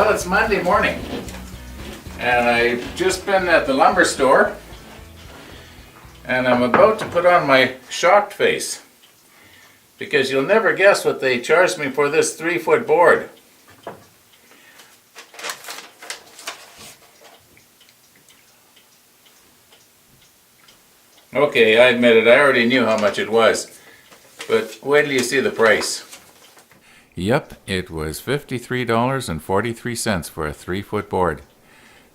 Well, it's Monday morning, and I've just been at the lumber store, and I'm about to put on my shocked face, because you'll never guess what they charged me for this 3-foot board. Okay, I admit it, I already knew how much it was, but wait till you see the price. Yep, it was $53.43 for a 3-foot board.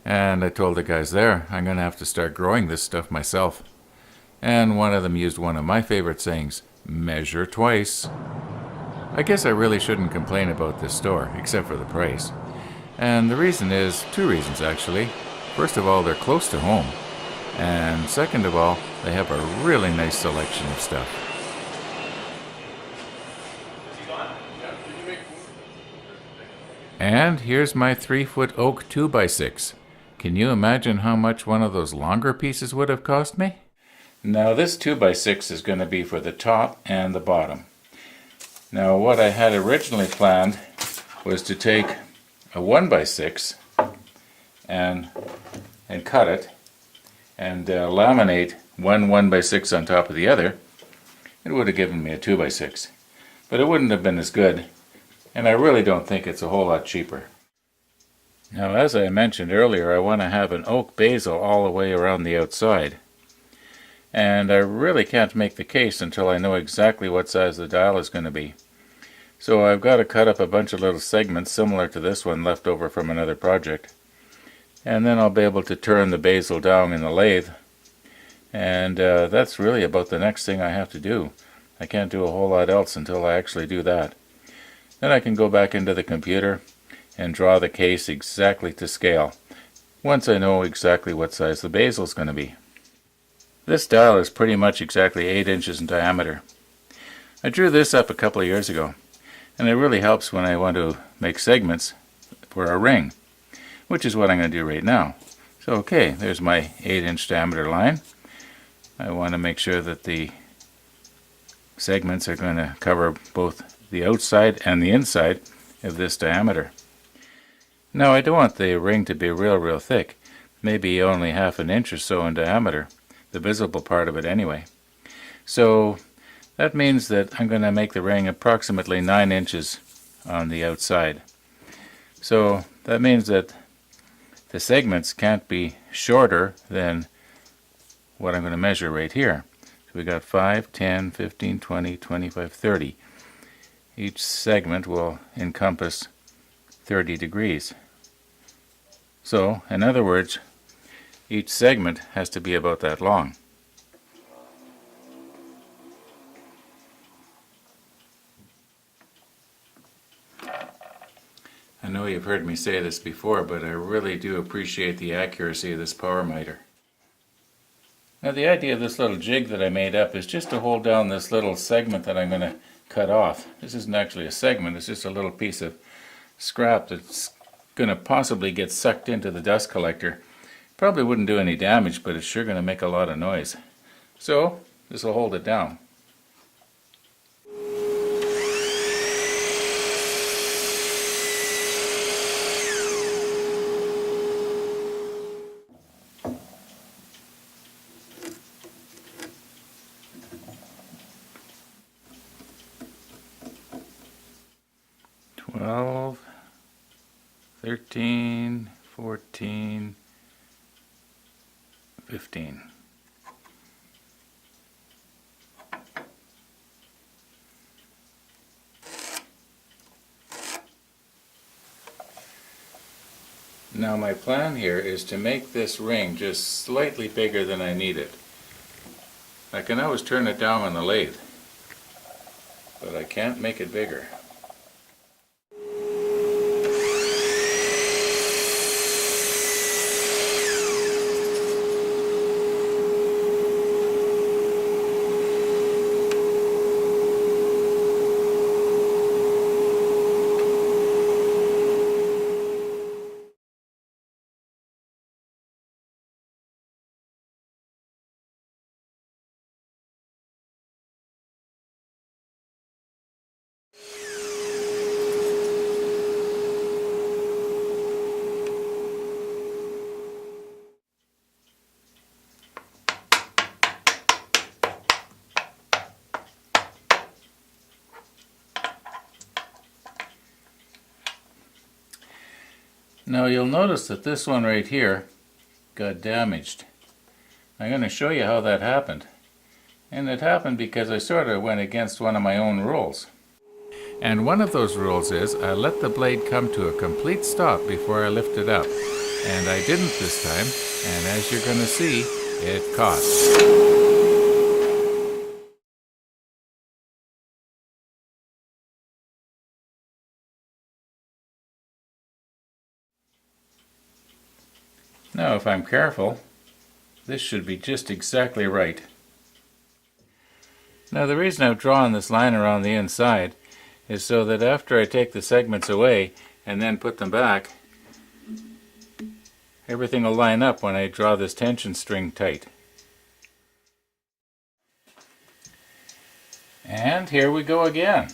And I told the guys there, I'm going to have to start growing this stuff myself. And one of them used one of my favorite sayings, measure twice. I guess I really shouldn't complain about this store, except for the price. And the reason is, 2 reasons actually. First of all, they're close to home. And second of all, they have a really nice selection of stuff. And here's my 3-foot oak 2x6. Can you imagine how much one of those longer pieces would have cost me? Now this 2x6 is going to be for the top and the bottom. Now what I had originally planned was to take a 1x6 and cut it and laminate one 1x6 on top of the other. It would have given me a 2x6, but it wouldn't have been as good. And I really don't think it's a whole lot cheaper. Now, as I mentioned earlier, I want to have an oak bezel all the way around the outside. And I really can't make the case until I know exactly what size the dial is going to be. So I've got to cut up a bunch of little segments similar to this one left over from another project. And then I'll be able to turn the bezel down in the lathe. And that's really about the next thing I have to do. I can't do a whole lot else until I actually do that. Then I can go back into the computer and draw the case exactly to scale, once I know exactly what size the bezel is going to be. This dial is pretty much exactly 8 inches in diameter. I drew this up a couple of years ago, and it really helps when I want to make segments for a ring, which is what I'm going to do right now. So okay, there's my 8-inch diameter line. I want to make sure that the segments are going to cover both the outside and the inside of this diameter. Now I don't want the ring to be real thick, maybe only half an inch or so in diameter, the visible part of it anyway. So that means that I'm going to make the ring approximately 9 inches on the outside. So that means that the segments can't be shorter than what I'm going to measure right here. So we got 5, 10, 15, 20, 25, 30. Each segment will encompass 30 degrees. So, in other words, each segment has to be about that long. I know you've heard me say this before, but I really do appreciate the accuracy of this power miter. Now the idea of this little jig that I made up is just to hold down this little segment that I'm going to cut off. This isn't actually a segment, it's just a little piece of scrap that's going to possibly get sucked into the dust collector. Probably wouldn't do any damage, but it's sure going to make a lot of noise. So this will hold it down. Twelve, 13, 14, 15. Now my plan here is to make this ring just slightly bigger than I need it. I can always turn it down on the lathe, but I can't make it bigger. Now you'll notice that this one right here got damaged. I'm going to show you how that happened. And it happened because I sort of went against one of my own rules. And one of those rules is I let the blade come to a complete stop before I lift it up. And I didn't this time, and as you're going to see, it caught. Now if I'm careful, this should be just exactly right. Now the reason I've drawn this line around the inside is so that after I take the segments away and then put them back, everything will line up when I draw this tension string tight. And here we go again.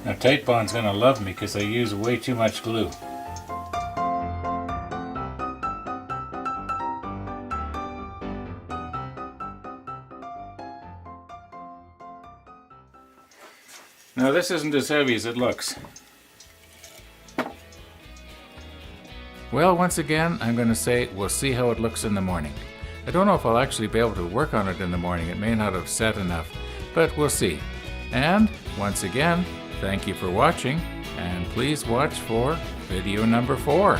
Now Titebond's going to love me because I use way too much glue. Now this isn't as heavy as it looks. Well, once again, I'm going to say we'll see how it looks in the morning. I don't know if I'll actually be able to work on it in the morning. It may not have set enough, but we'll see. And once again, thank you for watching, and please watch for video number 4.